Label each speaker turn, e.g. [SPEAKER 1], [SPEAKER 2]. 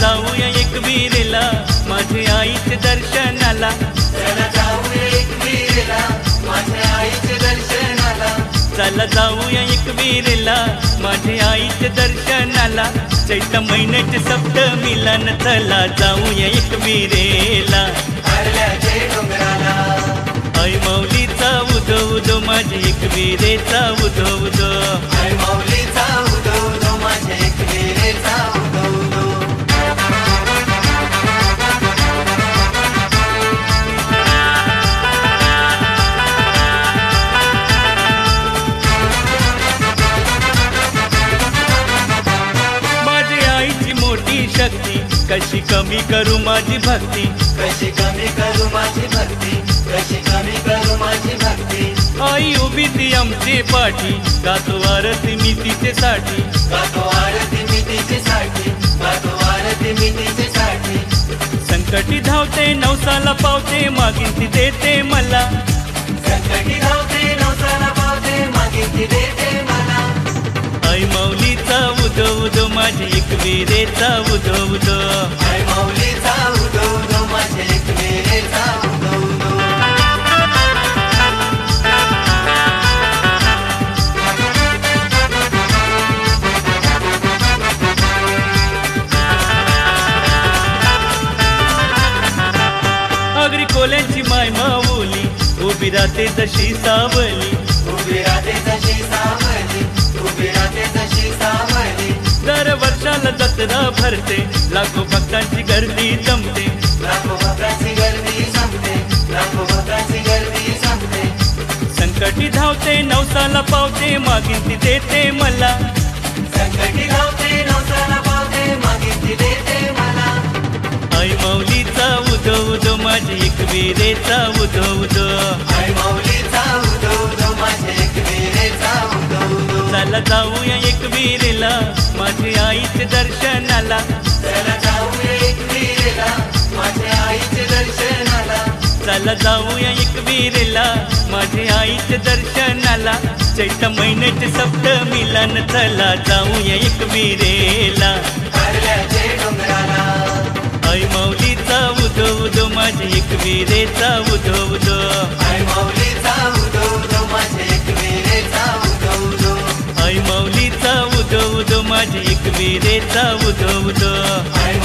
[SPEAKER 1] जाऊया एकविरेला माझ्या आईच्या दर्शनाला.
[SPEAKER 2] चला जाऊया एकविरेला माझ्या आईच्या दर्शनाला.
[SPEAKER 1] चला जाऊया एकविरेला माझ्या आईच्या दर्शनाला. चैत्र महिन्याच्या सप्तमीला न चला जाऊया एकविरेला.
[SPEAKER 2] हरल्याचे डोंगराला
[SPEAKER 1] आई माऊलीचा उदो उदो माझी एकविरेचा उदो उदो.
[SPEAKER 2] आई माऊलीचा उदो उदो माझ्या एकविरेचा उदो उदो.
[SPEAKER 1] माझी आईची मोठी शक्ती कशी कमी करू माझी भक्ती.
[SPEAKER 2] कशी कमी करू माझी भक्ती. कशी कमी करू माझी भक्ती.
[SPEAKER 1] आई उभी ती आमची पाठी गातो आरती मी तिचे साठी.
[SPEAKER 2] गातो आरती मी तिचे साठी. गातो आरती मी तिचे साठी.
[SPEAKER 1] संकटी धावते नवसाला पावते मागील ती देते मला.
[SPEAKER 2] संकटी धावते नवसाला पावते मागील ती देते मला.
[SPEAKER 1] आई माऊलीचा उदो उदो माझी एकविरेचा उदो उदो.
[SPEAKER 2] आई माऊलीचा उदो उदो माझ्या एकविरेचा उदो उदो.
[SPEAKER 1] आगरी कोल्यांची माय माऊली उभी राहते जशी सावली.
[SPEAKER 2] उभी राहते जशी सावली. उभी राहते जशी सावली.
[SPEAKER 1] दर वर्षाला जत्रा भरते लाखो भक्तांची गर्दी जमते.
[SPEAKER 2] लाखो भक्तांची गर्दी संपते. लाखो भक्तांची गर्दी संपते.
[SPEAKER 1] संकटी धावते नवसाला पावते मागील ती देते मला.
[SPEAKER 2] संकटी धावते नवसाला पावते मागील ती देते मला.
[SPEAKER 1] आई माऊलीचा उदो उदो माझी एकविरेचा उदो उदो.
[SPEAKER 2] आई माऊलीचा उदो उदो माझ्या एकविरेचा उदो उदो.
[SPEAKER 1] चला जाऊया एकविरेला माझ्या आईच्या दर्शनाला.
[SPEAKER 2] चला जाऊया एकविरेला माझ्या आईच्या दर्शनाला.
[SPEAKER 1] चला जाऊया एकविरेला माझ्या आईच्या दर्शनाला. चैत्र महिन्याच्या सप्तमीला न चला जाऊया एकविरेला.
[SPEAKER 2] हरल्याचे डोंगराला
[SPEAKER 1] आई माऊलीचा उदो उदो माझी एकविरेचा उदो उदो.
[SPEAKER 2] आई माऊलीचा उदो उदो माझ्या एकविरेचा उदो उदो.
[SPEAKER 1] आई माऊलीचा उदो उदो माझी एकविरेचा उदो उदो.
[SPEAKER 2] आई